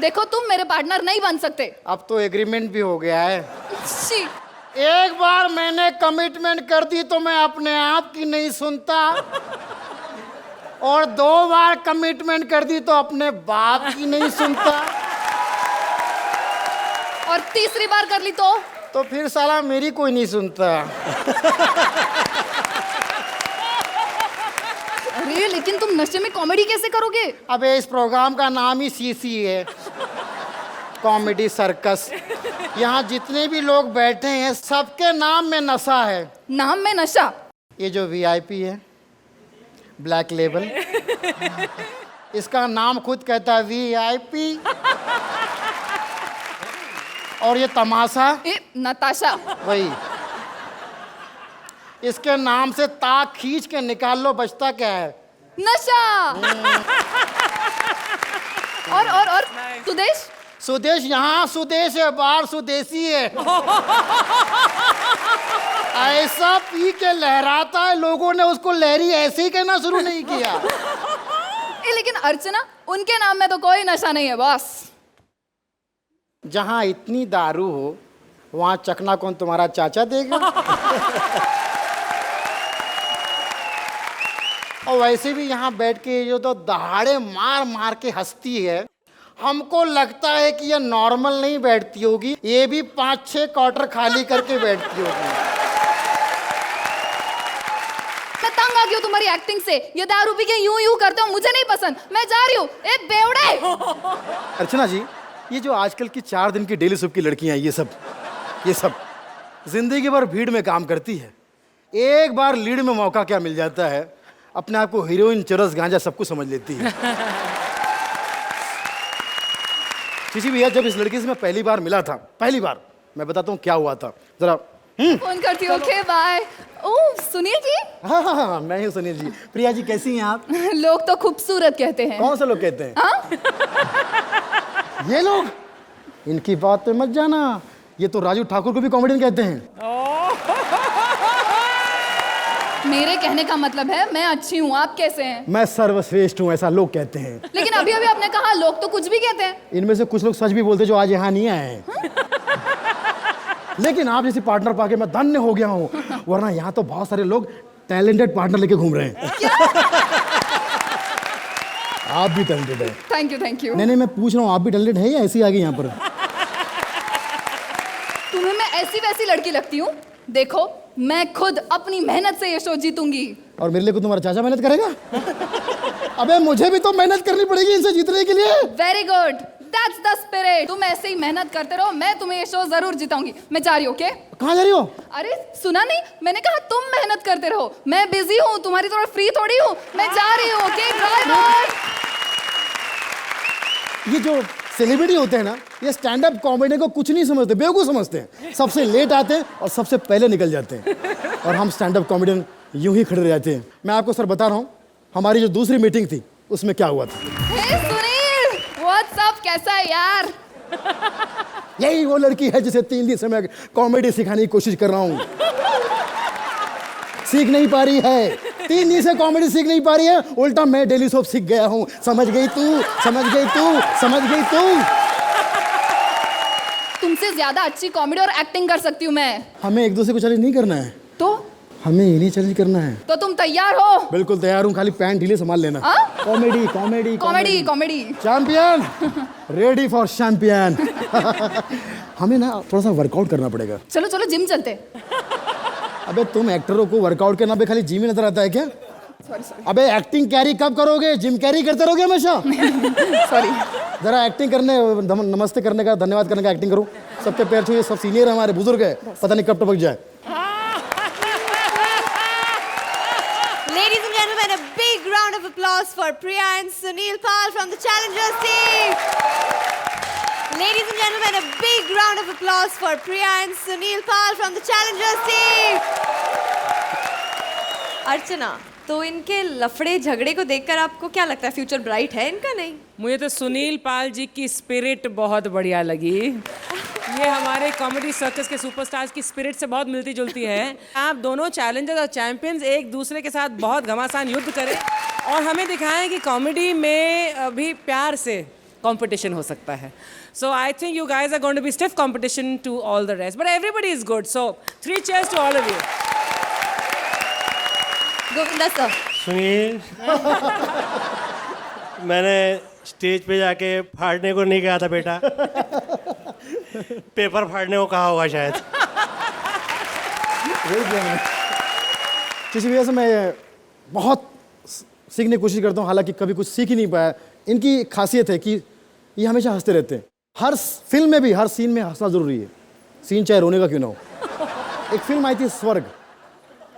देखो, तुम मेरे पार्टनर नहीं बन सकते। अब तो एग्रीमेंट भी हो गया है। शी। एक बार मैंने कमिटमेंट कर दी तो मैं अपने आप की नहीं सुनता, और 2 बार कमिटमेंट कर दी तो अपने बाप की नहीं सुनता, और तीसरी बार कर ली तो फिर साला मेरी कोई नहीं सुनता। अरे लेकिन तुम नशे में कॉमेडी कैसे करोगे? अबे इस प्रोग्राम का नाम ही सीसी है, कॉमेडी सर्कस। यहाँ जितने भी लोग बैठे हैं सबके नाम में नशा है। नाम में नशा? ये जो वीआईपी है, ब्लैक लेबल, इसका नाम खुद कहता है वीआईपी। और ये तमाशा, नताशा, वही, इसके नाम से ताक खींच के निकाल लो, बचता क्या है? नशा। और सुदेश? सुदेश यहाँ सुदेश है, बाहर सुदेशी है। ऐसा पी के लहराता है, लोगों ने उसको लहरी ऐसे ही कहना शुरू नहीं किया। लेकिन अर्चना, उनके नाम में तो कोई नशा नहीं है बॉस। जहाँ इतनी दारू हो वहाँ चखना कौन तुम्हारा चाचा देगा? और वैसे भी यहाँ बैठ के जो तो दहाड़े मार मार के हंसती है, हमको लगता है कि ये नॉर्मल नहीं बैठती होगी, ये भी 5-6 क्वार्टर खाली करके बैठती होगी। मैं तंग आ गई हूँ तुम्हारी एक्टिंग से। ये दारू पी के यूं करते हो, मुझे नहीं पसंद। मैं जा रही हूँ। ए बेवड़े! अर्चना जी, ये जो आजकल की 4 दिन की डेली सुबह की लड़कियां, ये सब जिंदगी भर भीड़ में काम करती है, एक बार लीड में मौका क्या मिल जाता है, अपने आप को हीरोइन, चरस, गांजा सब कुछ समझ लेती है। किसी भैया, जब इस लड़की से मैं पहली बार मिला था, पहली बार, मैं बताता हूँ क्या हुआ था, जरा। फोन करती हूँ। Okay bye. Oh Sunil ji? हाँ, मैं ही सुनील जी। प्रिया जी कैसी हैं आप? लोग तो खूबसूरत कहते हैं। कौन से लोग कहते हैं? ये लोग, इनकी बात पे मत जाना, ये तो राजू ठाकुर को भी कॉमेडियन कहते हैं। मेरे कहने का मतलब है मैं अच्छी हूँ, आप कैसे हैं? मैं सर्वश्रेष्ठ हूँ, ऐसा लोग कहते हैं। लेकिन अभी अभी आपने कहा लोग तो कुछ भी कहते हैं। इनमें से कुछ लोग सच भी बोलते जो आज यहाँ नहीं आए हैं। लेकिन आप जैसी पार्टनर पाके मैं धन्य हो गया हूँ, वरना यहाँ तो बहुत सारे लोग टैलेंटेड पार्टनर लेके घूम रहे हैं। आप भी टैलेंटेड है। Thank you. नहीं, मैं पूछ रहा हूँ, आप भी टैलेंटेड है या ऐसी आ गई यहाँ पर? तुम्हें मैं ऐसी वैसी लड़की लगती हूँ? देखो, मैं खुद अपनी मेहनत से ये शो जीतूंगी। और मेरे लिए को तुम्हारा चाचा मेहनत करेगा? अबे मुझे भी तो मेहनत करनी पड़ेगी इनसे जीतने के लिए। Very good, that's the spirit. तुम ऐसे ही मेहनत करते रहो, मैं तुम्हें ये शो जरूर जिताऊंगी। मैं जा रही हूँ। ओके? कहाँ जा रही हो? अरे सुना नहीं, मैंने कहा तुम मेहनत करते रहो, मैं बिजी हूँ, तुम्हारी तरह फ्री थोड़ी हूँ। मैं जा रही हूँ। Okay driver. ये जो सेलिब्रिटी होते हैं ना, ये स्टैंड अप कॉमेडी को कुछ नहीं समझते, बेवकूफ समझते हैं। सबसे लेट आते हैं और सबसे पहले निकल जाते हैं, और हम स्टैंड अप कॉमेडियन यूं ही खड़े रह जाते हैं। मैं आपको सर बता रहा हूँ, हमारी जो दूसरी मीटिंग थी उसमें क्या हुआ था। हे सुनील, व्हाट्स अप, कैसा है यार? यही वो लड़की है जिसे 3 दिन से मैं कॉमेडी सिखाने की कोशिश कर रहा हूँ। सीख नहीं पा रही है, 3 दिन से कॉमेडी सीख नहीं पा रही है, उल्टा मैं डेली सोप सीख गया हूँ। समझ गई तू? तुमसे ज्यादा अच्छी कॉमेडी और एक्टिंग कर सकती हूँ मैं। हमें एक दूसरे को चैलेंज नहीं करना है, तो हमें इन्हीं चैलेंज करना है। तो तुम तैयार हो? बिल्कुल तैयार हूँ, खाली पैंट ढीले संभाल लेना। Comedy champion, ready for champion. हमें ना थोड़ा सा वर्कआउट करना पड़ेगा। चलो जिम चलते। अबे तुम एक्टरों को वर्कआउट करना पे खाली जिम ही नजर आता है क्या? सॉरी। अबे एक्टिंग कैरी कब करोगे? जिम कैरी करते रहोगे हमेशा? सॉरी। जरा एक्टिंग करने, नमस्ते करने का, धन्यवाद करने का एक्टिंग करो। सबके पैर छूइए, सब सीनियर है, हमारे बुजुर्ग है, पता नहीं कब टपक जाए। Ladies and gentlemen, a big round of applause for Priya and Sunil Pal from the Challengers team. Ladies and gentlemen, a big round of applause for Priya and Sunil Pal from the Challengers team. अर्चना, तो इनके लफड़े झगड़े को देखकर आपको क्या लगता है, future bright है इनका? नहीं, मुझे तो सुनील पाल जी की स्पिरिट बहुत बढ़िया लगी। ये हमारे कॉमेडी सर्कस के सुपरस्टार्स की स्पिरिट से बहुत मिलती जुलती है। आप दोनों चैलेंजर्स और चैंपियंस एक दूसरे के साथ बहुत घमासान युद्ध करें और हमें दिखाएं कि कॉमेडी में भी प्यार से कंपटीशन हो सकता है। So I think you guys are going to be stiff competition to all the rest, but everybody is good. So 3 cheers to all of you. Govinda sir. Sunil, मैंने स्टेज पे जाके फाड़ने को नहीं कहा था बेटा, पेपर फाड़ने को कहा होगा शायद। किसी वजह से मैं बहुत सीखने की कोशिश करता हूँ, हालांकि कभी कुछ सीख ही नहीं पाया। इनकी खासियत है कि ये हमेशा हंसते रहते हैं। हर फिल्म में भी, हर सीन में हंसना जरूरी है, सीन चाहे रोने का क्यों ना हो। एक फिल्म आई थी स्वर्ग,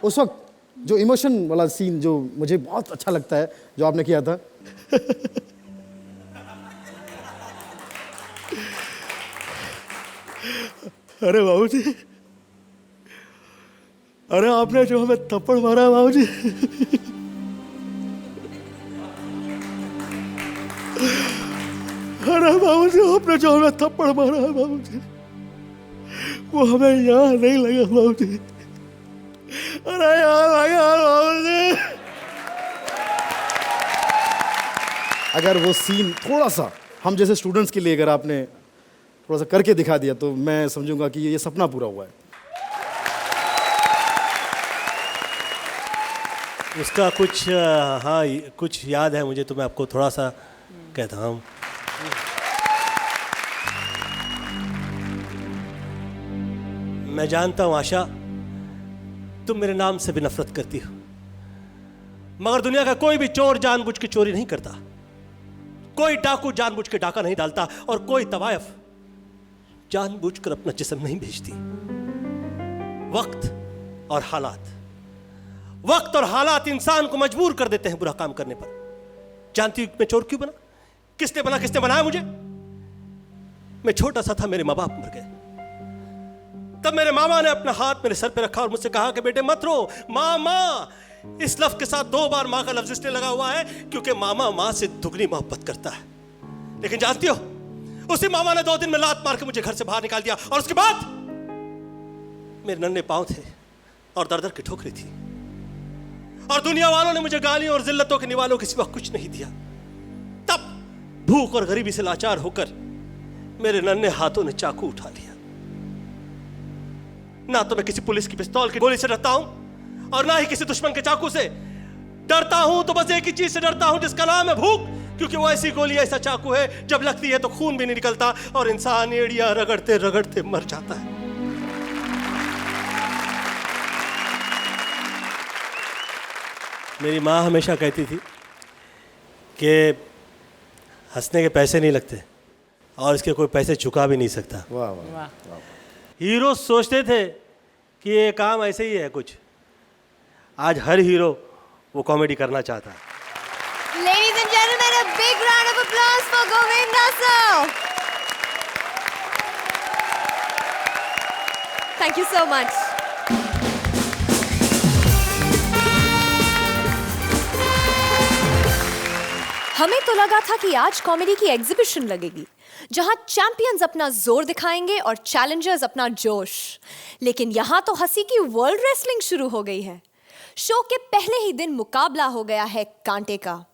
उस वक्त जो इमोशन वाला सीन जो मुझे बहुत अच्छा लगता है जो आपने किया था। अरे बाबू जी, अरे आपने जो हमें थप्पड़ मारा है बाबू जी, अरे बाबू जी आपने जो हमें थप्पड़ मारा है बाबू जी, वो हमें यहाँ नहीं लगा बाबू जी, अरे यहाँ लगा बाबू जी। अगर वो सीन थोड़ा सा हम जैसे स्टूडेंट्स के लिए अगर आपने थोड़ा सा करके दिखा दिया तो मैं समझूंगा कि ये सपना पूरा हुआ है। उसका कुछ हाँ कुछ याद है मुझे, तो मैं आपको थोड़ा सा कहता हूँ। मैं जानता हूँ आशा, तुम मेरे नाम से भी नफरत करती हो, मगर दुनिया का कोई भी चोर जानबूझ के चोरी नहीं करता, कोई डाकू जानबूझ के डाका नहीं डालता, और कोई तवायफ जानबूझकर अपना जिस्म नहीं भेजती। वक्त और हालात इंसान को मजबूर कर देते हैं बुरा काम करने पर। जानती हूं मैं चोर क्यों बना? किसने बनाया मुझे? मैं छोटा सा था, मेरे माँ बाप मर गए। तब मेरे मामा ने अपना हाथ मेरे सर पे रखा और मुझसे कहा कि बेटे मत रो, मामा। इस लफ्ज के साथ 2 बार माँ का लफ्ज इसलिए लगा हुआ है क्योंकि मामा माँ से दुगनी मोहब्बत करता है। लेकिन जानती हो, उसी मामा ने 2 दिन में लात मार के मुझे घर से बाहर निकाल दिया, और उसके बाद मेरे नन्हे पांव थे और दर दर की ठोकरी थी, और दुनिया वालों ने मुझे गालियों और जिल्लतों के निवालों के सिवा कुछ नहीं दिया। तब भूख और गरीबी से लाचार होकर मेरे नन्हे हाथों ने चाकू उठा लिया। ना तो मैं किसी पुलिस की पिस्तौल की गोली से डरता हूं, और ना ही किसी दुश्मन के चाकू से डरता हूं, तो बस एक ही चीज से डरता हूं जिसका नाम है भूख, क्योंकि वो ऐसी गोली, ऐसा चाकू है, जब लगती है तो खून भी नहीं निकलता और इंसान एड़ियां रगड़ते रगड़ते मर जाता है। मेरी माँ हमेशा कहती थी कि हंसने के पैसे नहीं लगते और इसके कोई पैसे चुका भी नहीं सकता। वाह वाह। हीरो सोचते थे कि ये काम ऐसे ही है कुछ। आज हर हीरो वो कॉमेडी करना चाहता है। Ladies and gentlemen, a big round of applause for Govinda sir. Thank you so much. हमें तो लगा था कि आज कॉमेडी की एग्जीबिशन लगेगी जहां चैंपियंस अपना जोर दिखाएंगे और चैलेंजर्स अपना जोश, लेकिन यहां तो हंसी की वर्ल्ड रेसलिंग शुरू हो गई है। शो के पहले ही दिन मुकाबला हो गया है कांटे का।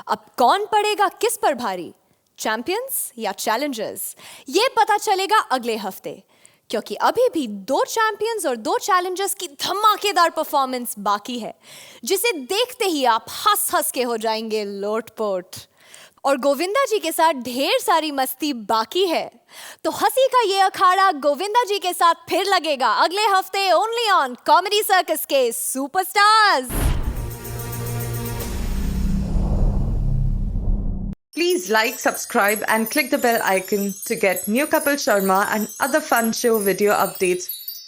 अब कौन पड़ेगा किस पर भारी, चैंपियंस या चैलेंजर्स, ये पता चलेगा अगले हफ्ते, क्योंकि अभी भी 2 चैंपियंस और 2 चैलेंजर्स की धमाकेदार परफॉर्मेंस बाकी है, जिसे देखते ही आप हंस हंस के हो जाएंगे लोटपोट। और गोविंदा जी के साथ ढेर सारी मस्ती बाकी है, तो हंसी का ये अखाड़ा गोविंदा जी के साथ फिर लगेगा अगले हफ्ते ओनली ऑन कॉमेडी सर्कस के superstars. Please like, subscribe and click the bell icon to get new Kapil Sharma and other fun show video updates